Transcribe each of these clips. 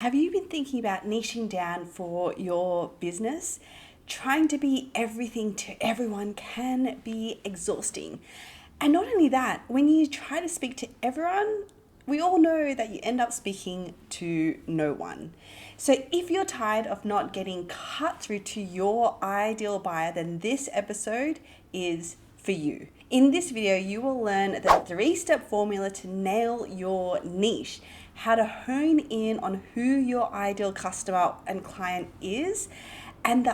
Have you been thinking about niching down for your business? Trying to be everything to everyone can be exhausting. And not only that, when you try to speak to everyone, we all know that you end up speaking to no one. So if you're tired of not getting cut through to your ideal buyer, then this episode is for you. In this video, you will learn the 3-step formula to nail your niche, how to hone in on who your ideal customer and client is, and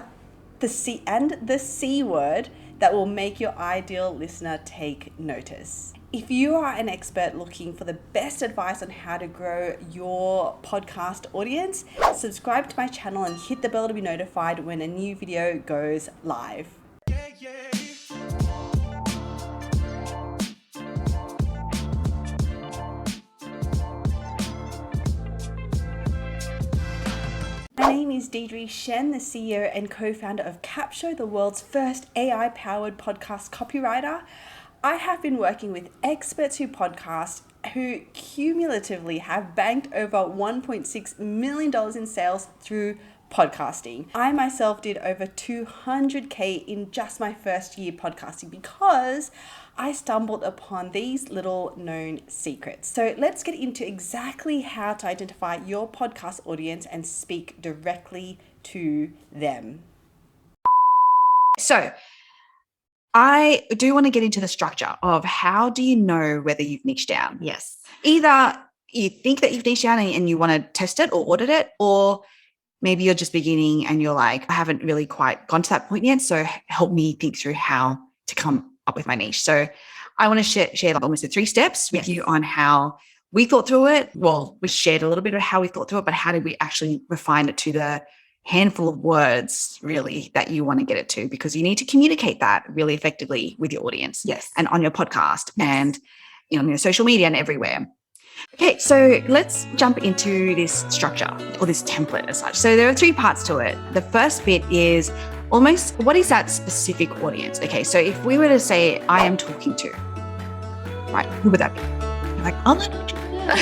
the C word that will make your ideal listener take notice. If you are an expert looking for the best advice on how to grow your podcast audience, subscribe to my channel and hit the bell to be notified when a new video goes live. My name is Deidre Shen, the CEO and co-founder of Capsho, the world's first AI-powered podcast copywriter. I have been working with experts who podcast who cumulatively have banked over $1.6 million in sales through podcasting. I myself did over 200K in just my first year podcasting because I stumbled upon these little known secrets. So let's get into exactly how to identify your podcast audience and speak directly to them. So I do want to get into the structure of how do you know whether you've niched down? Yes. Either you think that you've niched down and you want to test it or audit it, or maybe you're just beginning and you're like, I haven't really quite gone to that point yet. So help me think through how to come up with my niche. So I want to share almost the 3 steps with you on how we thought through it. Well, we shared a little bit of how we thought through it, but how did we actually refine it to the handful of words really that you want to get it to, because you need to communicate that really effectively with your audience. Yes. And on your podcast and on your social media and everywhere. Okay, so let's jump into this structure or this template as such. So there are 3 parts to it. The first bit is almost what is that specific audience? Okay, so if we were to say I am talking to, right, who would that be? You're like, I'm an entrepreneur.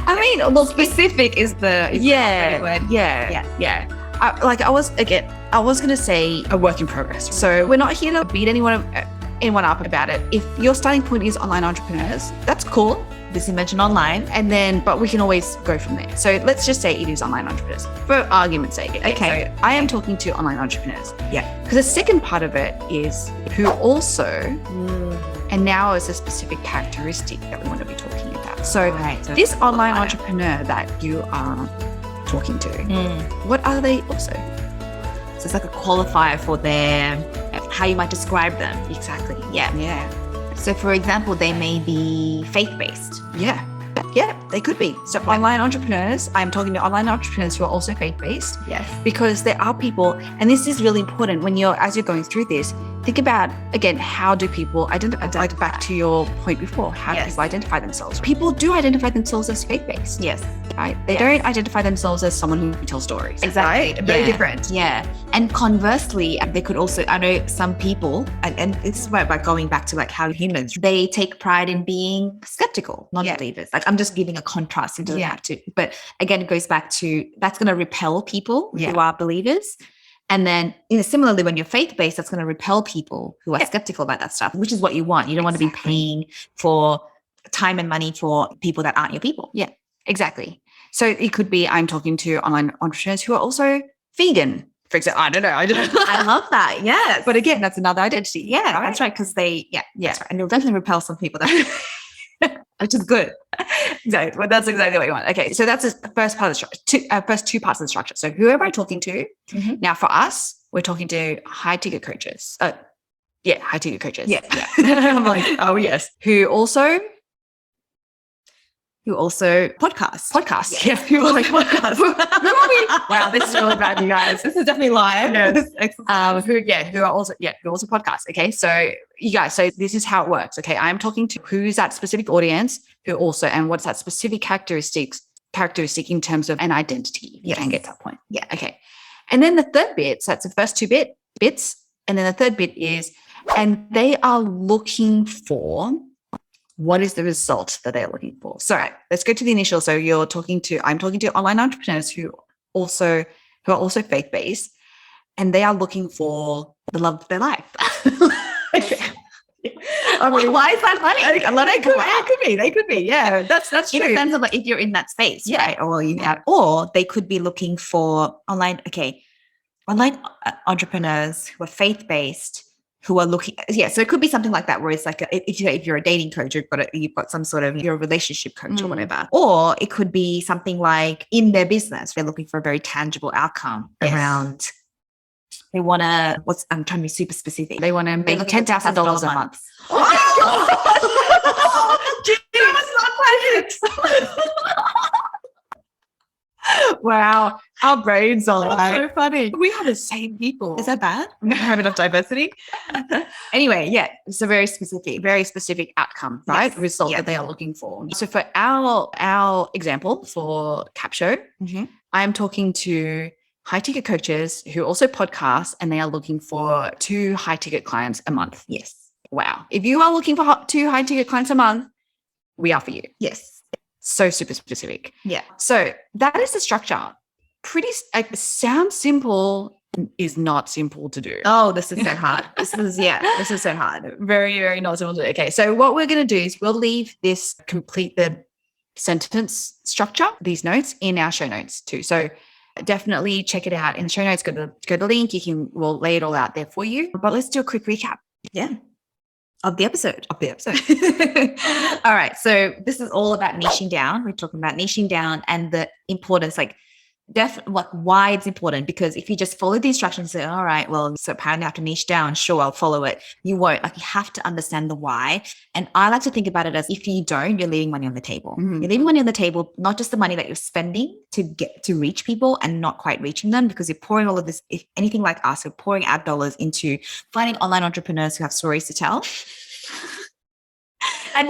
I mean, well, specific is the word. Yeah. I was going to say a work in progress. So we're not here to beat anyone up about it. If your starting point is online entrepreneurs, that's cool. This you mentioned online. But we can always go from there. So let's just say it is online entrepreneurs for argument's sake. Okay. So I am talking to online entrepreneurs. Yeah. Because the second part of it is who also, and now is a specific characteristic that we want to be talking about. So this online entrepreneur that you are talking to, what are they also? So it's like a qualifier for their, how you might describe them. Exactly. Yeah. So for example, they may be faith-based. Yeah, they could be. So online entrepreneurs, I'm talking to online entrepreneurs who are also faith-based. Yes. Because there are people, and this is really important as you're going through this, think about, again, how do people identify, like back to your point before, how do people identify themselves? People do identify themselves as faith-based. Yes. Right? They don't identify themselves as someone who tells stories. Exactly. Right? Very different. Yeah. And conversely, they could also, I know some people, and this is by going back to like how humans, they take pride in being skeptical, non-believers. Like I'm just giving a contrast, it doesn't have to. But again, it goes back to, that's going to repel people who are believers. And then, similarly, when you're faith-based, that's going to repel people who are skeptical about that stuff, which is what you want. You don't want to be paying for time and money for people that aren't your people. Yeah, exactly. So it could be I'm talking to online entrepreneurs who are also vegan, for example. I don't know. I love that. Yeah. But again, that's another identity. Yeah, that's right. Because that's right. And it'll definitely repel some people, which is good. Exactly. Well, that's exactly what you want. Okay. So that's the first part of the structure, first 2 parts of the structure. So who am I talking to? Mm-hmm. Now for us, we're talking to high ticket coaches. High ticket coaches. Yeah. I'm like, oh yes. Who also podcasts. Yeah. Who also podcasts. Wow, this is really bad, you guys. This is definitely live. Who are also podcasts. Okay. So you guys, so this is how it works. Okay. I'm talking to who's that specific audience who also, and what's that specific characteristic in terms of an identity. You can get to that point. Yeah. Okay. And then the third bit, so that's the first 2 bits. And then the third bit is, and they are looking for what is the result that they're looking for? So let's go to the initial. So I'm talking to online entrepreneurs who are also faith-based, and they are looking for the love of their life. Okay. I mean, why is that funny? They could be. Yeah, that's true. It depends on like if you're in that space, right? Or they could be looking for online entrepreneurs who are faith-based, who are looking. Yeah, so it could be something like that, where it's like if you're a dating coach, you've got some sort of, you're a relationship coach or whatever. Or it could be something like in their business, they're looking for a very tangible outcome around. They want to, I'm trying to be super specific. They want to make $10,000 a month. Wow, our brains are like, so funny. We are the same people. Is that bad? We don't have enough diversity. Anyway, yeah, it's a very specific outcome, right? Yes. Result that they are looking for. So for our example for Capsho, I am talking to high ticket coaches who also podcast, and they are looking for 2 high ticket clients a month. Yes. Wow. If you are looking for 2 high ticket clients a month, we are for you. Yes. So super specific. Yeah. So that is the structure. Sounds simple, is not simple to do. Oh, this is so hard. This is so hard. Very, very not simple to do. Okay. So what we're going to do is we'll leave this complete the sentence structure, these notes, in our show notes too. So definitely check it out in the show notes. Go to the link. We'll lay it all out there for you. But let's do a quick recap. Yeah. Of the episode. All right. So this is all about niching down. We're talking about niching down and the importance, like why it's important. Because if you just follow the instructions and say, all right, well, so apparently I have to niche down. Sure, I'll follow it. You won't. Like, you have to understand the why. And I like to think about it as, if you don't, you're leaving money on the table. You're leaving money on the table, not just the money that you're spending to reach people and not quite reaching them, because you're pouring all of this, if anything like us, we're pouring our dollars into finding online entrepreneurs who have stories to tell. And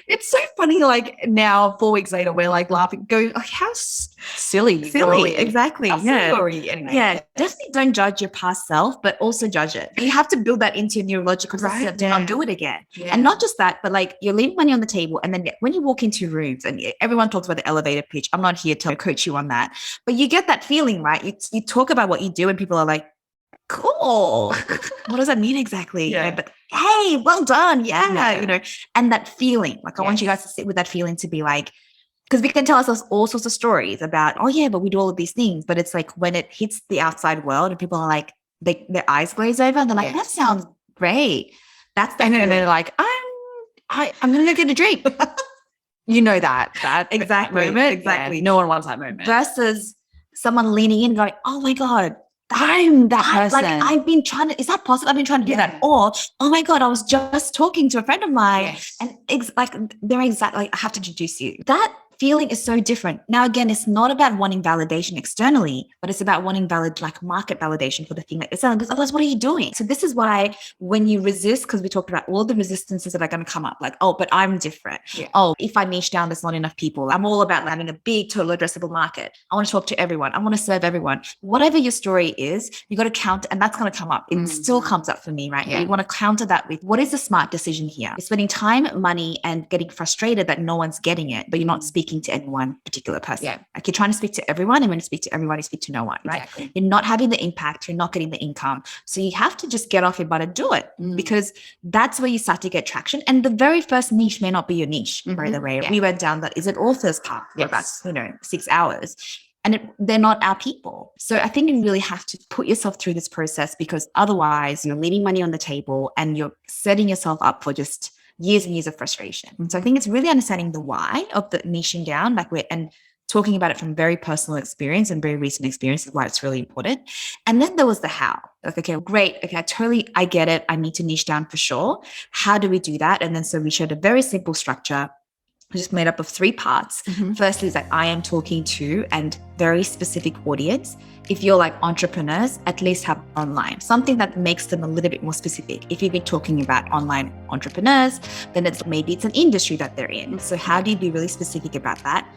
it's so funny, like now 4 weeks later we're like laughing, going, oh, how silly exactly. Anyway, definitely don't judge your past self, but also judge it. You have to build that into your neurological system to not do it again. And not just that, but like, you're leaving money on the table, and then when you walk into rooms, and everyone talks about the elevator pitch, I'm not here to coach you on that, but you get that feeling, right? You talk about what you do and people are like, cool. What does that mean exactly? But hey, well done. And that feeling, like, I want you guys to sit with that feeling, to be like, because we can tell ourselves all sorts of stories about, oh yeah, but we do all of these things. But it's like, when it hits the outside world and people are like, their eyes glaze over and they're like, that sounds great. And then they're like, I'm going to go get a drink. that exactly moment. Exactly. Yeah, no one wants that moment. Versus someone leaning in going, oh my God, I'm that person. Like, I've been trying to, is that possible? I've been trying to do that. Or, oh my God, I was just talking to a friend of mine, and they're exactly like, I have to introduce you. That feeling is so different. Now, again, it's not about wanting validation externally, but it's about wanting market validation for the thing that you're selling, because otherwise, what are you doing? So this is why when you resist, because we talked about all the resistances that are going to come up, like, oh, but I'm different. Oh, if I niche down, there's not enough people. I'm all about having a big total addressable market. I want to talk to everyone. I want to serve everyone. Whatever your story is, you got to counter, and that's going to come up. It still comes up for me, right? You want to counter that with, what is the smart decision here? You're spending time, money, and getting frustrated that no one's getting it, but you're not speaking to any one particular person. Like, you're trying to speak to everyone, and when you speak to everyone, you speak to no one, right? Exactly. You're not having the impact, you're not getting the income. So you have to just get off your butt and do it, because that's where you start to get traction. And the very first niche may not be your niche, by the way. We went down that, is it author's path for about 6 hours. And they're not our people. So I think you really have to put yourself through this process, because otherwise you're leaving money on the table and you're setting yourself up for just years and years of frustration. And so I think it's really understanding the why of the niching down, and talking about it from very personal experience and very recent experience is why it's really important. And then there was the how. Like, okay, great. Okay, I get it. I need to niche down for sure. How do we do that? And then so we showed a very simple structure, just made up of 3 parts. Firstly is that I am talking to and very specific audience. If you're like entrepreneurs, at least have online, something that makes them a little bit more specific. If you've been talking about online entrepreneurs, then maybe it's an industry that they're in. So how do you be really specific about that?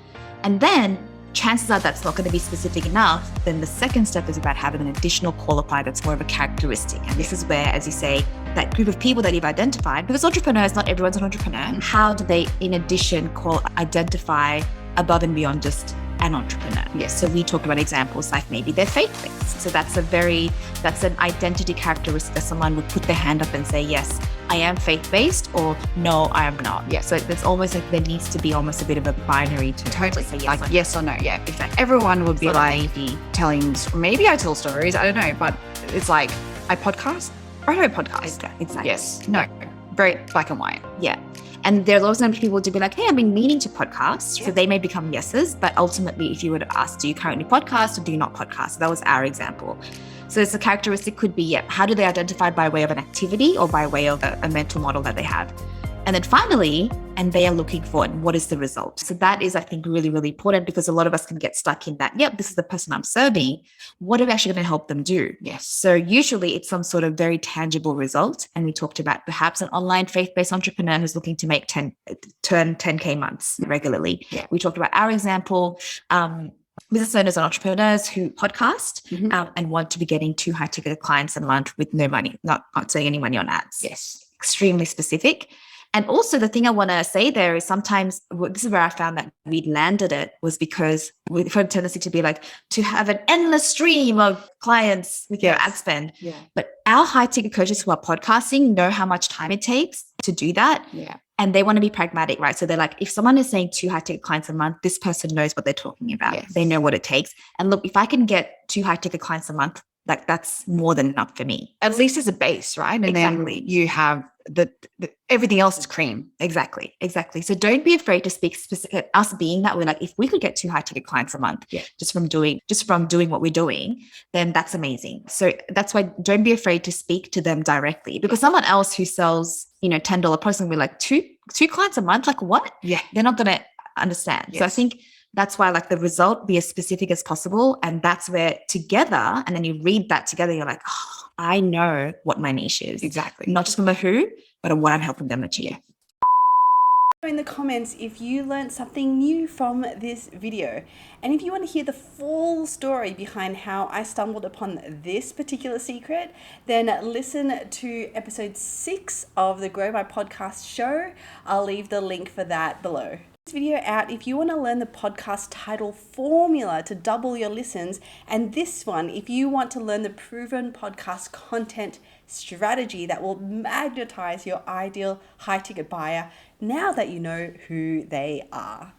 And then chances are that's not going to be specific enough. Then the second step is about having an additional qualifier that's more of a characteristic. And this is where, as you say, that group of people that you've identified, because entrepreneurs, not everyone's an entrepreneur, how do they, in addition, identify above and beyond just an entrepreneur? Yes. So we talked about examples like maybe they're faith-based. So that's an identity characteristic that someone would put their hand up and say, yes, I am faith-based, or no, I am not. Yeah. So there's almost like there needs to be almost a bit of a binary to Totally. say Like yes or no. Yeah, exactly. Everyone would be like telling, maybe I tell stories, I don't know, but it's like, I podcast or I don't podcast. Exactly. Yes. No. Very black and white. Yeah. And there's also people to be like, hey, I've been meaning to podcast. Yeah. So they may become yeses, but ultimately, if you were to ask, do you currently podcast or do you not podcast? So that was our example. So it's a characteristic could be, how do they identify by way of an activity or by way of a mental model that they have? And then finally, and they are looking for what is the result. So that is, I think, really, really important, because a lot of us can get stuck in that, this is the person I'm serving. What are we actually going to help them do? Yes. So usually it's some sort of very tangible result. And we talked about perhaps an online faith-based entrepreneur who's looking to make turn 10K months regularly. Yeah. We talked about our example, business owners and entrepreneurs who podcast and want to be getting 2 high-ticket clients a month with no money, not saving any money on ads. Yes. Extremely specific. And also the thing I want to say there is sometimes, this is where I found that we landed it, was because we've had a tendency to be like, to have an endless stream of clients with your ad spend. Yeah. But our high ticket coaches who are podcasting know how much time it takes to do that. Yeah. And they want to be pragmatic, right? So they're like, if someone is saying 2 high ticket clients a month, this person knows what they're talking about. Yes. They know what it takes. And look, if I can get 2 high ticket clients a month, that's more than enough for me. At least as a base, right? And exactly. Then you have the everything else is cream. Exactly. So don't be afraid to speak specific. Us being that, we're like, if we could get 2 high ticket clients a month, just from doing what we're doing, then that's amazing. So that's why don't be afraid to speak to them directly, because someone else who sells, $10 products will be like, two clients a month, like what? Yeah, they're not going to understand. Yes. So I think that's why, like, the result, be as specific as possible. And that's where together, and then you read that together, you're like, oh, I know what my niche is. Exactly. Not just from a who, but a what I'm helping them achieve. In the comments if you learned something new from this video, and if you want to hear the full story behind how I stumbled upon this particular secret, then listen to episode 6 of the Grow My Podcast show. I'll leave the link for that below. This video out if you want to learn the podcast title formula to double your listens, and this one if you want to learn the proven podcast content strategy that will magnetize your ideal high ticket buyer now that you know who they are.